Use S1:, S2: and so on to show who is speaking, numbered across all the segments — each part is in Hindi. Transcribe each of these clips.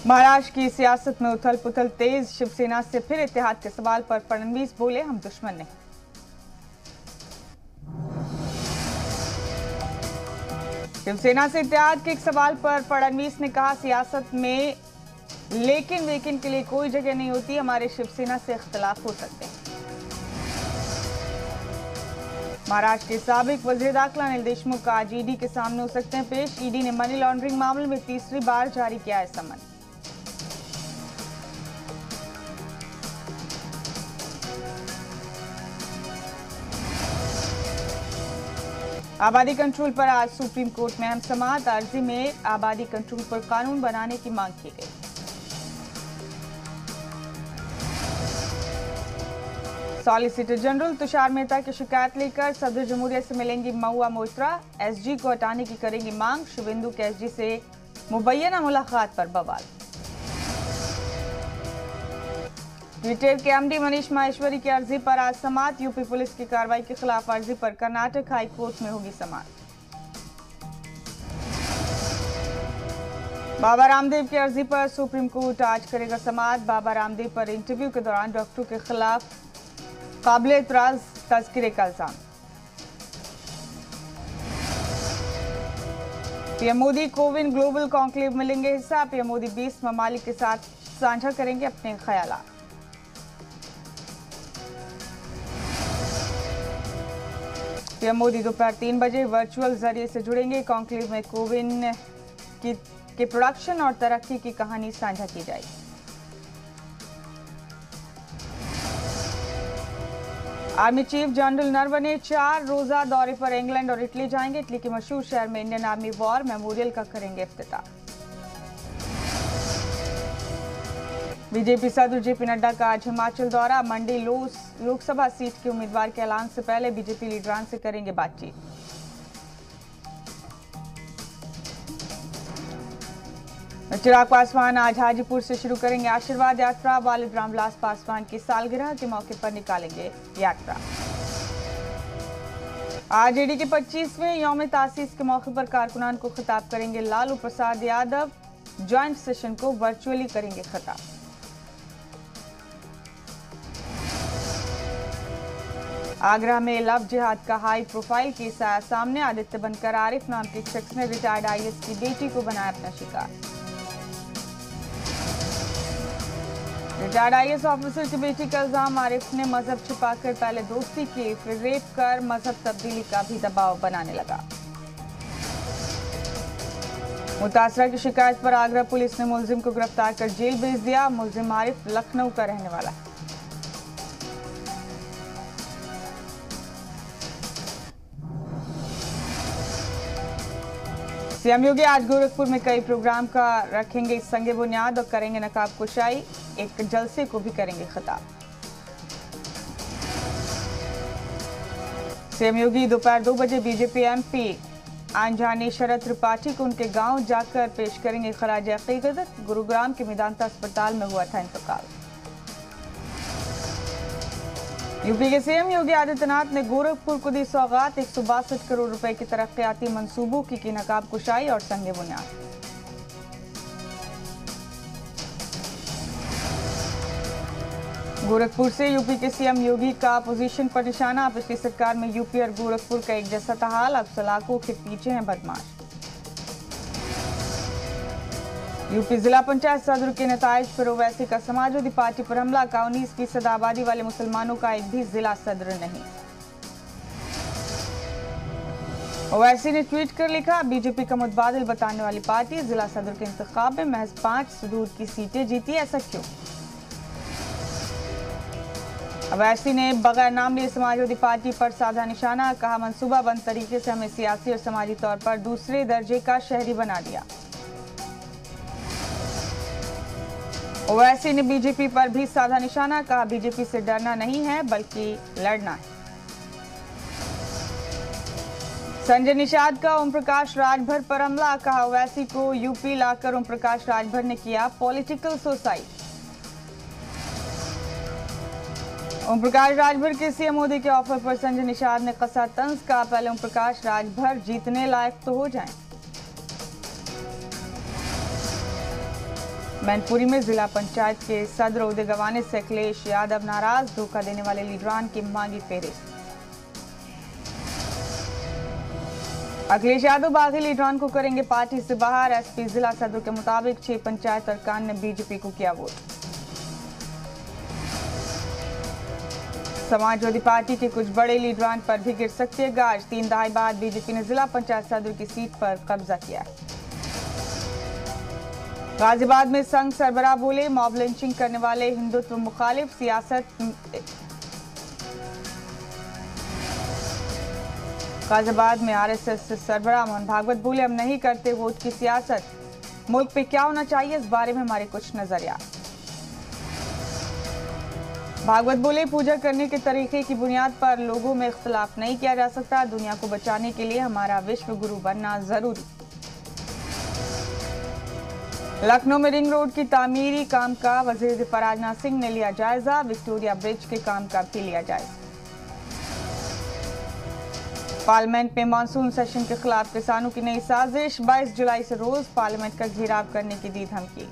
S1: महाराष्ट्र की सियासत में उथल पुथल तेज। शिवसेना से फिर इत्तेहाद के सवाल पर फडणवीस बोले, हम दुश्मन नहीं। शिवसेना से इत्तेहाद के एक सवाल पर फडणवीस ने कहा, सियासत में लेकिन वेकिन के लिए कोई जगह नहीं होती। हमारे शिवसेना से इख्तिलाफ हो सकते हैं। महाराष्ट्र के साबिक वजीर दाखिला अनिल देशमुख आज ईडी के सामने हो सकते हैं पेश। ईडी ने मनी लॉन्ड्रिंग मामले में तीसरी बार जारी किया है समन। आबादी कंट्रोल पर आज सुप्रीम कोर्ट में अहम समाअत। अर्जी में आबादी कंट्रोल पर कानून बनाने की मांग की गई। सॉलिसिटर जनरल तुषार मेहता की शिकायत लेकर सदर जमहूरिया से मिलेंगी महुआ मोइत्रा। एसजी को हटाने की करेंगी मांग। शुभेंदु के एसजी से मुबैना मुलाकात पर बवाल। ट्विटर के एमडी मनीष माहेश्वरी की अर्जी पर आज समाअत। यूपी पुलिस की कार्रवाई के खिलाफ अर्जी पर कर्नाटक हाई कोर्ट में होगी समाअत। बाबा रामदेव की अर्जी पर सुप्रीम कोर्ट आज करेगा समाअत। बाबा रामदेव पर इंटरव्यू के दौरान डॉक्टरों के खिलाफ काबिले इतराज तज़किरे का इल्जाम। PM Modi CoWIN global conclave में लेंगे हिस्सा। पीएम मोदी 20 ममालिक के साथ साझा करेंगे अपने ख्यालात। पीएम मोदी दोपहर 3 बजे वर्चुअल जरिए से जुड़ेंगे। कॉन्क्लेव में कोविन के प्रोडक्शन और तरक्की की कहानी साझा की जाएगी। आर्मी चीफ जनरल नरवणे 4 रोजा दौरे पर इंग्लैंड और इटली जाएंगे। इटली के मशहूर शहर में इंडियन आर्मी वॉर मेमोरियल का करेंगे इफ्तिताह। बीजेपी सदर जेपी नड्डा का आज हिमाचल दौरा। मंडी लोकसभा सीट के उम्मीदवार के ऐलान से पहले बीजेपी लीडरान से करेंगे बातचीत। चिराग पासवान आज हाजीपुर से शुरू करेंगे आशीर्वाद यात्रा। वालिद रामविलास पासवान की सालगिरह के मौके पर निकालेंगे यात्रा। आज ईडी के 25वें यौम तासीस के मौके पर कारकुनान को खिताब करेंगे लालू प्रसाद यादव। ज्वाइंट सेशन को वर्चुअली करेंगे खिताब। आगरा में लव जिहाद का हाई प्रोफाइल केस आया सामने। आदित्य बनकर आरिफ नाम के एक शख्स ने रिटायर्ड आईएएस की बेटी को बनाया अपना शिकार। रिटायर्ड आईएएस ऑफिसर की बेटी का इल्जाम, आरिफ ने मजहब छिपाकर पहले दोस्ती की, फिर रेप कर मजहब तब्दीली का भी दबाव बनाने लगा। मुतासरा की शिकायत पर आगरा पुलिस ने मुलजिम को गिरफ्तार कर जेल भेज दिया। मुलजिम आरिफ लखनऊ का रहने वाला है। सीएम योगी आज गोरखपुर में कई प्रोग्राम का रखेंगे संगे बुनियाद और करेंगे नकाब कुशाई। एक जलसे को भी करेंगे खिताब। सीएम योगी दोपहर 2 बजे बीजेपी एमपी आंजानी शरद त्रिपाठी को उनके गांव जाकर पेश करेंगे खराज अकीदत। गुरुग्राम के मेदांता अस्पताल में हुआ था इंतकाल। यूपी के सीएम योगी आदित्यनाथ ने गोरखपुर को दी सौगात। 162 करोड़ रुपए की तरक्याती मंसूबों की नकाब कुशाई और संगे बुनियाद। गोरखपुर से यूपी के सीएम योगी का अपोजिशन पर निशाना। पिछली सरकार में यूपी और गोरखपुर का एक जैसा था हाल। अब सलाखों के पीछे हैं बदमाश। यूपी जिला पंचायत सदर के नताइज पर ओवैसी का समाजवादी पार्टी पर हमला। का 19% आबादी वाले मुसलमानों का एक भी जिला सदर नहीं। ओवैसी ने ट्वीट कर लिखा, बीजेपी का मुतबादिल बताने वाली पार्टी जिला सदर के इंतखाब में महज 5 सुदूर की सीटें जीती, ऐसा क्यों? ओवैसी ने बगैर नाम लिए समाजवादी पार्टी पर साधा निशाना। कहा, मंसूबाबंद तरीके से हमें सियासी और समाजी तौर पर दूसरे दर्जे का शहरी बना दिया। ओवैसी ने बीजेपी पर भी साधा निशाना। कहा, बीजेपी से डरना नहीं है बल्कि लड़ना है। संजय निषाद का ओम प्रकाश राजभर पर हमला। कहा, ओवैसी को यूपी लाकर ओम प्रकाश राजभर ने किया पॉलिटिकल सुसाइड। ओम प्रकाश राजभर के सीएम मोदी के ऑफर पर संजय निषाद ने कसा तंज। कहा, पहले ओम प्रकाश राजभर जीतने लायक तो हो जाएं। मैनपुरी में जिला पंचायत के सदर ओहदे गंवाने से अखिलेश यादव नाराज, धोखा देने वाले लीडरान की मांगी फेरिस्त। अखिलेश यादव बागी लीडरान को करेंगे पार्टी से बाहर। एसपी जिला सदर के मुताबिक 6 पंचायत अरकान ने बीजेपी को किया वोट। समाजवादी पार्टी के कुछ बड़े लीडरान पर भी गिर सकती है गाज। 3 दहाई बाद बीजेपी ने जिला पंचायत सदर की सीट पर कब्जा किया है। गाजियाबाद में संघ सरबराह बोले, मॉब लिंचिंग करने वाले हिंदुत्व मुखालिफ सियासत। गाजियाबाद में आरएसएस सरबराह मोहन भागवत बोले, हम नहीं करते वोट की सियासत, मुल्क पे क्या होना चाहिए इस बारे में हमारे कुछ नजरिया। भागवत बोले, पूजा करने के तरीके की बुनियाद पर लोगों में इख्तिलाफ नहीं किया जा सकता, दुनिया को बचाने के लिए हमारा विश्व गुरु बनना जरूरी। लखनऊ में रिंग रोड की तामीरी काम का वजीर दिफा राजनाथ सिंह ने लिया जायजा, विक्टोरिया ब्रिज के काम का भी लिया जायजा। पार्लियामेंट में मानसून सेशन के खिलाफ किसानों की नई साजिश, 22 जुलाई से रोज पार्लियामेंट का घेराव करने की दी धमकी।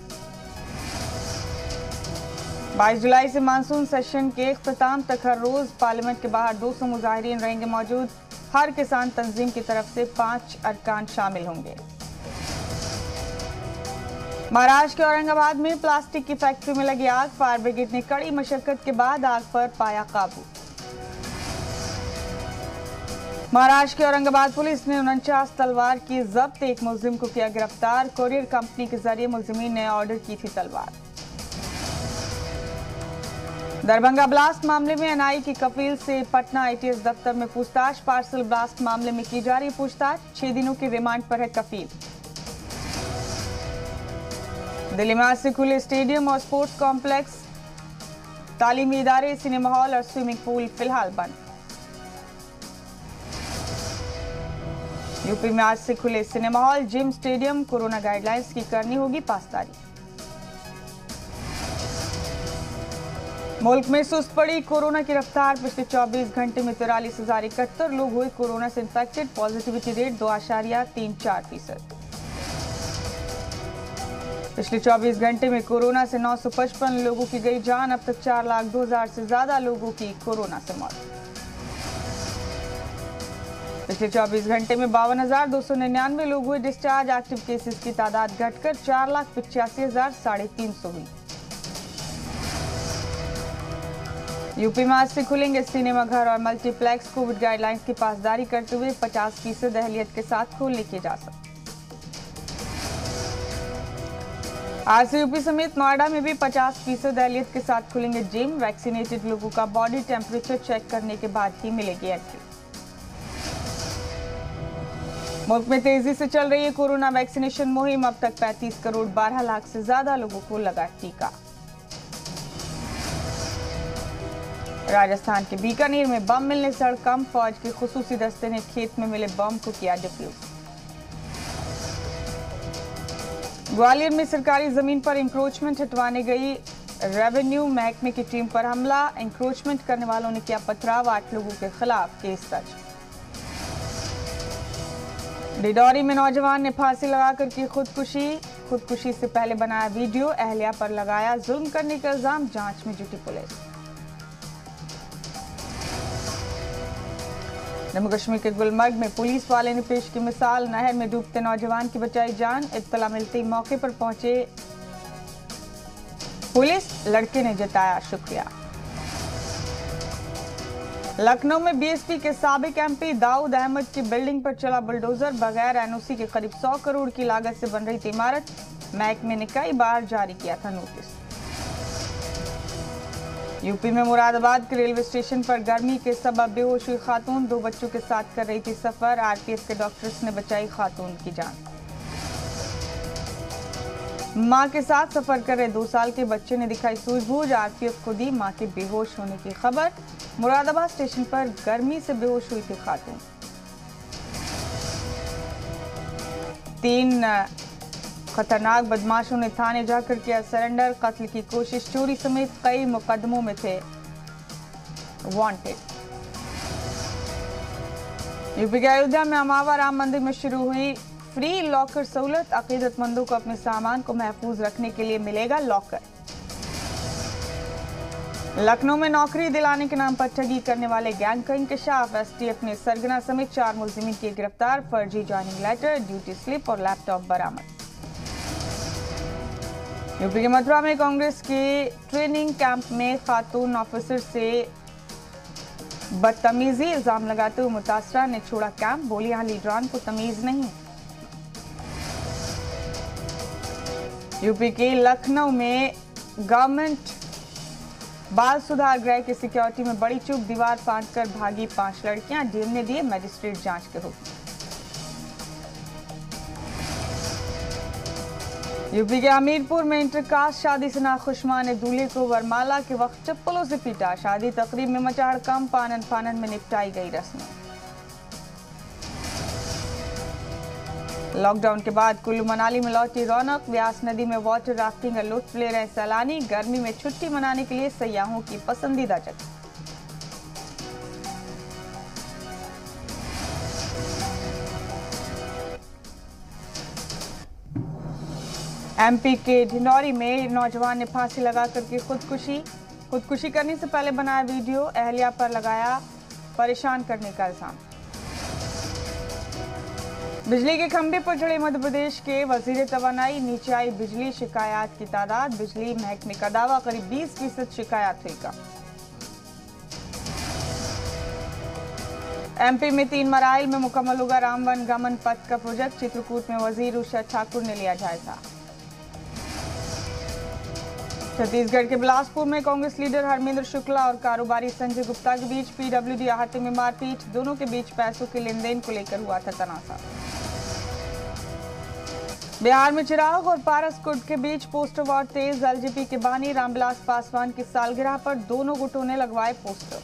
S1: 22 जुलाई से मानसून सेशन के इख्तिताम तक हर रोज पार्लियामेंट के बाहर 200 मुजाहिरीन रहेंगे मौजूद। हर किसान तंजीम की तरफ से 5 अरकान शामिल होंगे। महाराष्ट्र के औरंगाबाद में प्लास्टिक की फैक्ट्री में लगी आग, फायर ब्रिगेड ने कड़ी मशक्कत के बाद आग पर पाया काबू। महाराष्ट्र के औरंगाबाद पुलिस ने 49 तलवार की जब्त, एक मुलजिम को किया गिरफ्तार। कोरियर कंपनी के जरिए मुलजिमीन ने ऑर्डर की थी तलवार। दरभंगा ब्लास्ट मामले में एनआई की कफील से पटना आईटीएस दफ्तर में पूछताछ। पार्सल ब्लास्ट मामले में की जा रही पूछताछ, 6 दिनों की रिमांड पर है कफील। दिल्ली में आज से खुले स्टेडियम और स्पोर्ट्स कॉम्प्लेक्स, तालीमी इदारे, सिनेमा हॉल और स्विमिंग पूल फिलहाल बंद। यूपी में आज से खुले cinema hall, gym, stadium, corona guidelines की करनी होगी पासदारी। मुल्क में सुस्त पड़ी कोरोना की रफ्तार, पिछले 24 घंटे में 43,071 लोग हुए कोरोना से इन्फेक्टेड, पॉजिटिविटी रेट 2.34%। पिछले 24 घंटे में कोरोना से 955 लोगों की गई जान, अब तक 4,02,000 से ज्यादा लोगों की कोरोना से मौत। पिछले 24 घंटे में 52,299 लोग हुए डिस्चार्ज, एक्टिव केसेस की तादाद घटकर 4,85,350 हुई। यूपी में आज से खुलेंगे सिनेमा घर और मल्टीप्लेक्स, कोविड गाइडलाइंस की पासदारी करते हुए 50% अहलियत के साथ खोलने की इजाजत। आज से यूपी समेत नोएडा में भी 50% अहलियत के साथ खुलेंगे जिम। वैक्सीनेटेड लोगों का बॉडी टेम्परेचर चेक करने के बाद ही मिलेगी एंट्री। मुल्क में तेजी से चल रही है कोरोना वैक्सीनेशन मुहिम, अब तक 35 करोड़ 12 लाख से ज्यादा लोगों को लगा टीका। राजस्थान के बीकानेर में बम मिलने से हड़कंप, फौज के खुसूसी दस्ते ने खेत में मिले बम को किया डिफ्यूज। ग्वालियर में सरकारी जमीन पर इंक्रोचमेंट हटवाने गई रेवेन्यू महकमे की टीम पर हमला, इंक्रोचमेंट करने वालों ने किया पथराव, 8 लोगों के खिलाफ केस दर्ज। डिडौरी में नौजवान ने फांसी लगाकर की खुदकुशी से पहले बनाया वीडियो, अहलिया पर लगाया जुल्म करने का इल्जाम, जांच में जुटी पुलिस। जम्मू कश्मीर के गुलमर्ग में पुलिस वाले ने पेश की मिसाल, नहर में डूबते नौजवान की बचाई जान, इत्तला मिलते ही मौके पर पहुंचे पुलिस, लड़के ने जताया शुक्रिया। लखनऊ में बीएसपी के साबिक एमपी दाऊद अहमद की बिल्डिंग पर चला बुलडोजर, बगैर एनओसी के करीब 100 करोड़ की लागत से बन रही थी इमारत, महकमे ने कई बार जारी किया था नोटिस। यूपी में मुरादाबाद के रेलवे स्टेशन पर गर्मी के सबब बेहोश हुई खातून, 2 बच्चों के साथ कर रही थी सफर, आरपीएफ के डॉक्टर्स ने बचाई खातून की जान। मां के साथ सफर कर रहे 2 साल के बच्चे ने दिखाई सूझबूझ, आरपीएफ को दी मां के बेहोश होने की खबर। मुरादाबाद स्टेशन पर गर्मी से बेहोश हुई थी खातून। 3 खतरनाक बदमाशों ने थाने जाकर किया सरेंडर, कत्ल की कोशिश, चोरी समेत कई मुकदमों में थे वांटेड। यूपी के अयोध्या में अमावा राम मंदिर में शुरू हुई फ्री लॉकर सहूलत, अकीदतमंदों को अपने सामान को महफूज रखने के लिए मिलेगा लॉकर। लखनऊ में नौकरी दिलाने के नाम पर ठगी करने वाले गैंग का इंकशाफ, एसटीएफ ने सरगना समेत 4 मुलजिमीन किए गिरफ्तार, फर्जी ज्वाइनिंग लेटर, ड्यूटी स्लिप और लैपटॉप बरामद। यूपी के मथुरा में कांग्रेस के ट्रेनिंग कैंप में खातून ऑफिसर से बदतमीजी, इल्जाम लगाते हुए मुतासरा ने छोड़ा कैंप, बोली यहां लीडरान को तमीज नहीं। यूपी के लखनऊ में गवर्नमेंट बाल सुधार गृह की सिक्योरिटी में बड़ी चूक, दीवार फांदकर भागी 5 लड़कियां, डीएम ने दिए मजिस्ट्रेट जांच के हुक्म। यूपी के हमीरपुर में इंटरकास्ट शादी से नाखुश मां ने दूल्हे को वरमाला के वक्त चप्पलों से पीटा, शादी तकरीब में मचा हड़कंप, आनन फानन में निपटाई गई रस्में। लॉकडाउन के बाद कुल्लू मनाली में लौटी रौनक, व्यास नदी में वाटर राफ्टिंग का लुत्फ ले रहे सैलानी, गर्मी में छुट्टी मनाने के लिए सयाहों की पसंदीदा जगह। एमपी के ढिंडौरी में नौजवान ने फांसी लगा करके खुदकुशी करने से पहले बनाया वीडियो, अहलिया पर लगाया परेशान करने का इल्जाम। बिजली के खंभे पर चढ़े मध्य प्रदेश के वजीर तवानाई, नीचे आई बिजली शिकायत की तादाद, बिजली महकमे का दावा करीब 20% शिकायत हुई कम। एमपी में 3 मराइल में मुकम्मल होगा रामवन गमन पथ का प्रोजेक्ट, चित्रकूट में वजीर उषा ठाकुर ने लिया जायजा। छत्तीसगढ़ के बिलासपुर में कांग्रेस लीडर हरमेंद्र शुक्ला और कारोबारी संजय गुप्ता के बीच पीडब्ल्यूडी अहाते में मारपीट, दोनों के बीच पैसों के लेन देन को लेकर हुआ था तनाजा। बिहार में चिराग और पारस गुट के बीच पोस्टर वॉर तेज, एलजेपी के बानी रामविलास पासवान की सालगिरह पर दोनों गुटों ने लगवाए पोस्टर।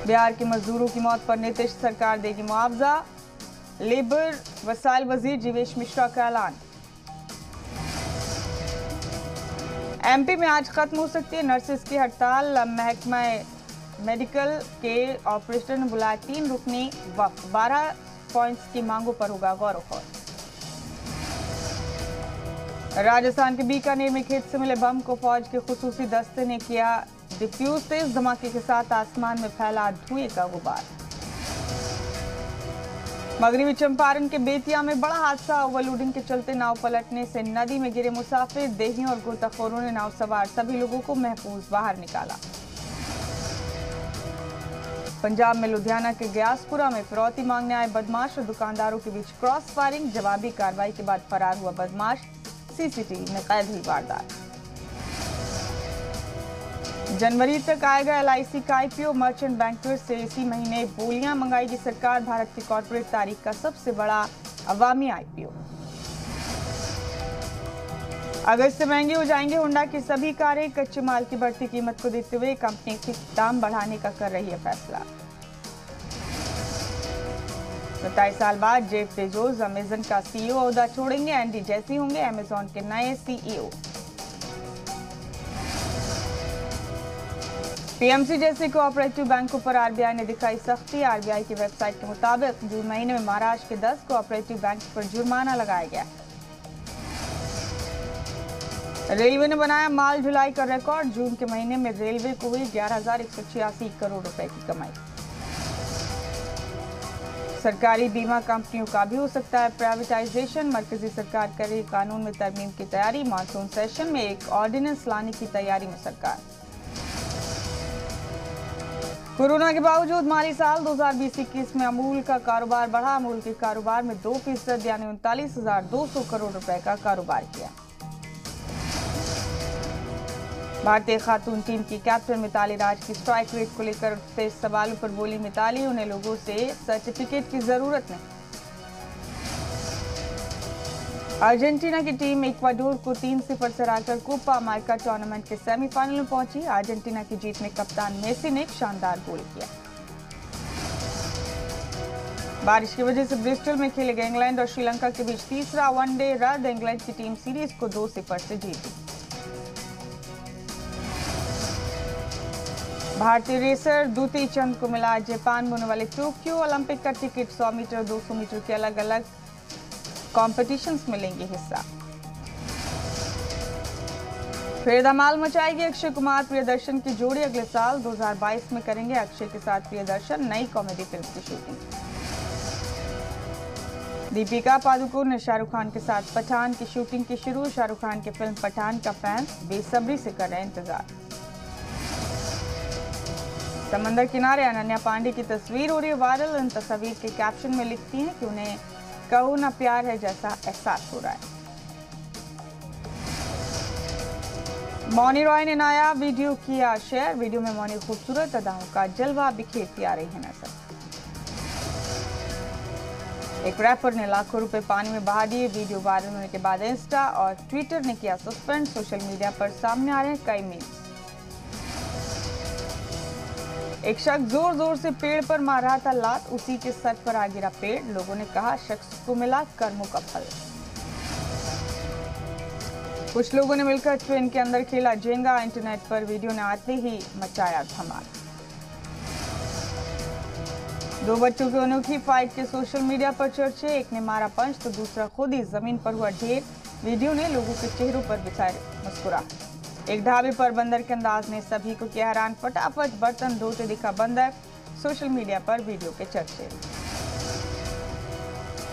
S1: बिहार के मजदूरों की मौत पर नीतीश सरकार देगी मुआवजा, लेबर वसाइल वजीर जीवेश मिश्रा का ऐलान। एमपी में आज खत्म हो सकती है नर्सेस की हड़ताल, महकमा मेडिकल के ऑपरेशन ने बुलाया 3 रुकनी वक्त, 12 पॉइंट्स की मांगों पर होगा गौर व फौज। राजस्थान के बीकानेर में खेत से मिले बम को फौज के खुसूसी दस्ते ने किया डिफ्यूज, तेज धमाके के साथ आसमान में फैला धुएं का गुबार। मगरबी चंपारण के बेतिया में बड़ा हादसा, ओवरलोडिंग के चलते नाव पलटने से नदी में गिरे मुसाफिर, देहियों और गोताखोरों ने नाव सवार सभी लोगों को महफूज बाहर निकाला। पंजाब में लुधियाना के ग्यासपुरा में फिरौती मांगने आए बदमाश और दुकानदारों के बीच क्रॉस फायरिंग, जवाबी कार्रवाई के बाद फरार हुआ बदमाश, सीसीटीवी में कैद हुई वारदात। जनवरी तक आएगा एलआईसी का आईपीओ, मर्चेंट बैंकर से इसी महीने बोलियां मंगाएगी सरकार, भारत की कॉर्पोरेट तारीख का सबसे बड़ा अवामी आईपीओ। अगस्त से महंगी हो जाएंगे होंडा की सभी कारें, कच्चे माल की बढ़ती कीमत को देखते हुए कंपनी की दाम बढ़ाने का कर रही है फैसला। 27 साल बाद जेफ बेजोस अमेजन का सीईओ ओहदा छोड़ेंगे, एंडी जेसी होंगे अमेजन के नए सीईओ। पीएमसी जैसे कोऑपरेटिव बैंकों पर आरबीआई ने दिखाई सख्ती, आरबीआई की वेबसाइट के मुताबिक जून महीने में महाराष्ट्र के 10 कोऑपरेटिव बैंक पर जुर्माना लगाया गया। रेलवे ने बनाया माल ढुलाई का रिकॉर्ड, जून के महीने में रेलवे को हुई 11,186 करोड़ रुपए की कमाई। सरकारी बीमा कंपनियों का भी हो सकता है प्राइवेटाइजेशन, मरकजी सरकार कर रही कानून में तरमीम की तैयारी, मानसून सेशन में एक ऑर्डिनेंस लाने की तैयारी में सरकार। कोरोना के बावजूद माली साल 2020-21 में अमूल का कारोबार बढ़ा, अमूल के कारोबार में 2% यानी 39,200 करोड़ रुपए का कारोबार किया। भारतीय खातून टीम की कैप्टन मिताली राज की स्ट्राइक रेट को लेकर उठते सवालों पर बोली मिताली, उन्हें लोगों से सर्टिफिकेट की जरूरत नहीं। अर्जेंटीना की टीम इक्वाडोर को 3-0 से हराकर कोपा अमेरिका टूर्नामेंट के सेमीफाइनल में पहुंची। अर्जेंटीना की जीत में कप्तान मेसी ने एक शानदार गोल किया। बारिश की वजह से ब्रिस्टल में खेले गए इंग्लैंड और श्रीलंका के बीच तीसरा वनडे रद्द, इंग्लैंड की टीम सीरीज को 2-0 से जीती। भारतीय रेसर दूती चंद को मिला जापान में होने वाले टोक्यो ओलंपिक का टिकट। 100 मीटर 200 मीटर के अलग अलग कॉम्पिटिशंस में लेंगे हिस्सा। फिर धमाल मचाएगी अक्षय कुमार प्रियदर्शन की जोड़ी। अगले साल 2022 में करेंगे अक्षय के साथ प्रियदर्शन नई कॉमेडी फिल्म की शूटिंग। दीपिका पादुकोण ने शाहरुख खान के साथ पठान की शूटिंग की शुरू। शाहरुख खान की फिल्म पठान का फैंस बेसब्री से कर रहे हैं इंतजार। समंदर किनारे अनन्या पांडे की तस्वीर हो रही है वायरल। इन तस्वीर के कैप्शन में लिखती हैं कि उन्हें कहो ना प्यार है जैसा एहसास हो रहा है। मौनी रॉय ने नया वीडियो किया शेयर। वीडियो में मौनी खूबसूरत अदाओं का जलवा बिखेरती आ रही है नजर। एक रैपर ने लाखों रुपए पानी में बहा दिए। वीडियो वायरल होने के बाद इंस्टा और ट्विटर ने किया सस्पेंड। सोशल मीडिया पर सामने आ रहे हैं कई मीम्स। एक शख्स जोर जोर से पेड़ पर मार रहा था लात। उसी के सर पर आ गिरा पेड़। लोगों ने कहा शख्स को मिला कर्मों का फल। कुछ लोगों ने मिलकर ट्रेन के अंदर खेला जेंगा। इंटरनेट पर वीडियो ने आते ही मचाया धमाल। दो बच्चों की अनोखी फाइट के सोशल मीडिया पर चर्चे। एक ने मारा पंच तो दूसरा खुद ही जमीन पर हुआ ढेर। वीडियो ने लोगों के चेहरों पर बिछाए मुस्कुराहट। एक ढाबे पर बंदर के अंदाज ने सभी को किया हैरान। फटाफट बर्तन धोते दिखा बंदर। सोशल मीडिया पर वीडियो के चर्चे।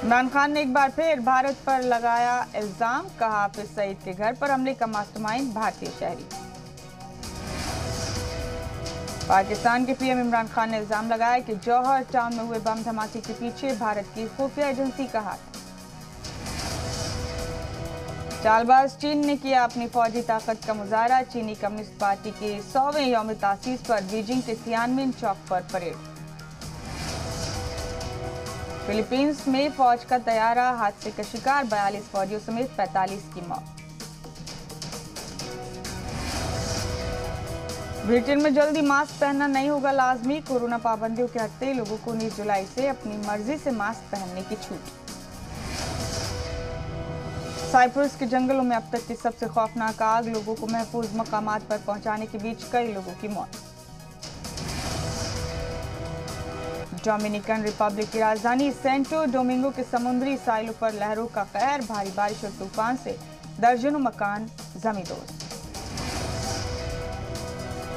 S1: इमरान खान ने एक बार फिर भारत पर लगाया इल्जाम। कहा हाफिज सईद के घर पर हमले का मास्टरमाइंड भारतीय शहरी। पाकिस्तान के पीएम इमरान खान ने इल्जाम लगाया कि जौहर टाउन में हुए बम धमाके के पीछे भारत की खुफिया एजेंसी का हाथ। चालबाज चीन ने किया अपनी फौजी ताकत का मुजाहरा। चीनी कम्युनिस्ट पार्टी के 100वें यौम तासीस पर बीजिंग के तियानमेन चौक पर परेड। फिलीपींस में फौज का तैयारा हादसे का शिकार। 42 फौजियों समेत 45 की मौत। ब्रिटेन में जल्दी मास्क पहनना नहीं होगा लाजमी। कोरोना पाबंदियों के हटते लोगों को 19 जुलाई से अपनी मर्जी से मास्क पहनने की छूट। साइप्रस के जंगलों में अब तक की सबसे खौफनाक आग। लोगों को महफूज मकामात पर पहुंचाने के बीच कई लोगों की मौत। डोमिनिकन रिपब्लिक की राजधानी सेंटो डोमिंगो के समुद्री साहिलों पर लहरों का कहर। भारी बारिश और तूफान से दर्जनों मकान जमींदोज।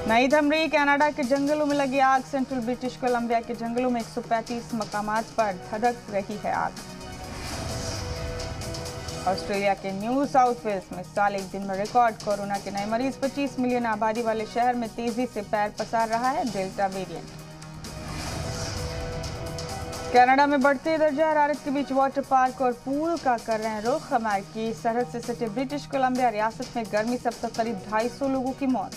S1: नई थम रही कनाडा के जंगलों में लगी आग। सेंट्रल ब्रिटिश कोलंबिया के जंगलों में 135 मकामात पर धधक रही है आग। ऑस्ट्रेलिया के न्यू साउथ वेल्स में साल एक दिन में रिकॉर्ड कोरोना के नए मरीज। 25 मिलियन आबादी वाले शहर में तेजी से पैर पसार रहा है डेल्टा वेरिएंट। कनाडा में बढ़ते दर्जा हरारत के बीच वाटर पार्क और पूल का कर रहे हैं रुख। अमेरिकी सरहद से सटे ब्रिटिश कोलंबिया रियासत में गर्मी से अब तक करीब 250 लोगों की मौत।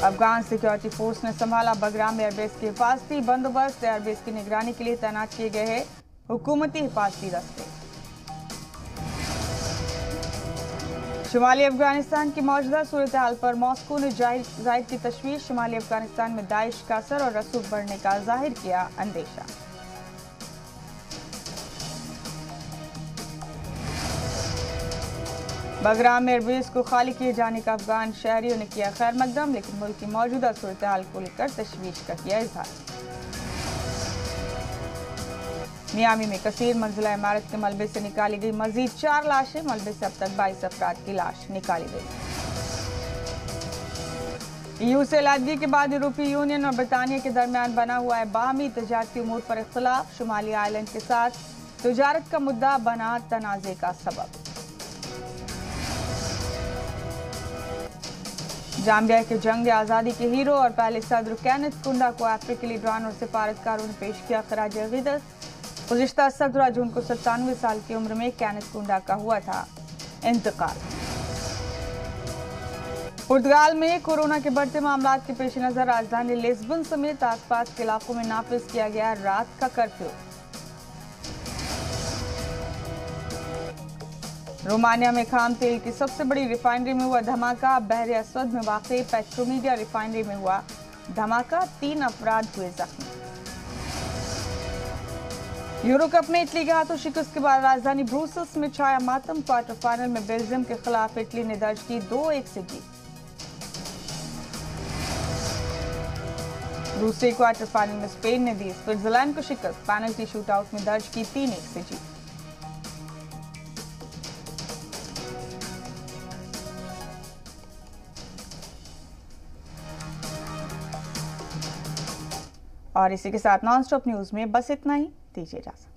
S1: अफगान सिक्योरिटी फोर्स ने संभाला बगराम एयरबेस की हिफाजती बंदोबस्त। एयरबेस की निगरानी के लिए तैनात किए गए हैं हुकूमती हिफाजती दस्ते। शुमाली अफगानिस्तान की मौजूदा सूरत हाल पर मॉस्को ने जाहिर की तशवीश। शुमाली अफगानिस्तान में दाइश का असर और रसूख बढ़ने का जाहिर किया अंदेशा। बगराम एयरबेस को खाली किए जाने का अफगान शहरियों ने किया खैर मकदम। लेकिन मुल्क की मौजूदा सूरत हाल को लेकर तशवीश का किया इजहार। मियामी में कसीर मंजिला इमारत के मलबे से निकाली गई मजीद 4 लाशें। मलबे से अब तक 22 अफराद की लाश निकाली गई। ईयू से अलहदगी के बाद यूरोपीय यूनियन और ब्रितानिया के दरमियान बना हुआ है बाहमी तजारती उमूर पर इख्तिलाफ। शुमाली आइलैंड के साथ तजारत का मुद्दा बना तनाज़े का सबब। जाम्बिया के जंग आज़ादी के हीरो और पहले सदर केनेथ कुंडा को अफ्रीकी लीडरान और सिफारतकारों ने पेश किया खराज अक़ीदत। गुज़िश्ता 17 जून को 97 साल की उम्र में केनेथ कुंडा का हुआ था इंतकाल। पुर्तगाल में कोरोना के बढ़ते मामलात के पेश नजर राजधानी लिस्बन समेत आसपास के इलाकों में नाफिज किया गया रात का कर्फ्यू। रोमानिया में खाम तेल की सबसे बड़ी रिफाइनरी में हुआ धमाका। बहरे अस्वद में वाक़ई पेट्रोमीडिया रिफाइनरी में हुआ धमाका। 3 अफराद हुए जख्मी। यूरो कप में इटली के हाथों शिकस्त के बाद राजधानी ब्रुसेल्स में छाया मातम। क्वार्टर फाइनल में बेल्जियम के खिलाफ इटली ने दर्ज की 2-1 से जीत। दूसरे क्वार्टर फाइनल में स्पेन ने दी स्विट्जरलैंड को शिकस्त, पेनल्टी शूटआउट में दर्ज की 3-1 से जीत। और इसी के साथ नॉन स्टॉप न्यूज में बस इतना ही। दीजिए इजाजत।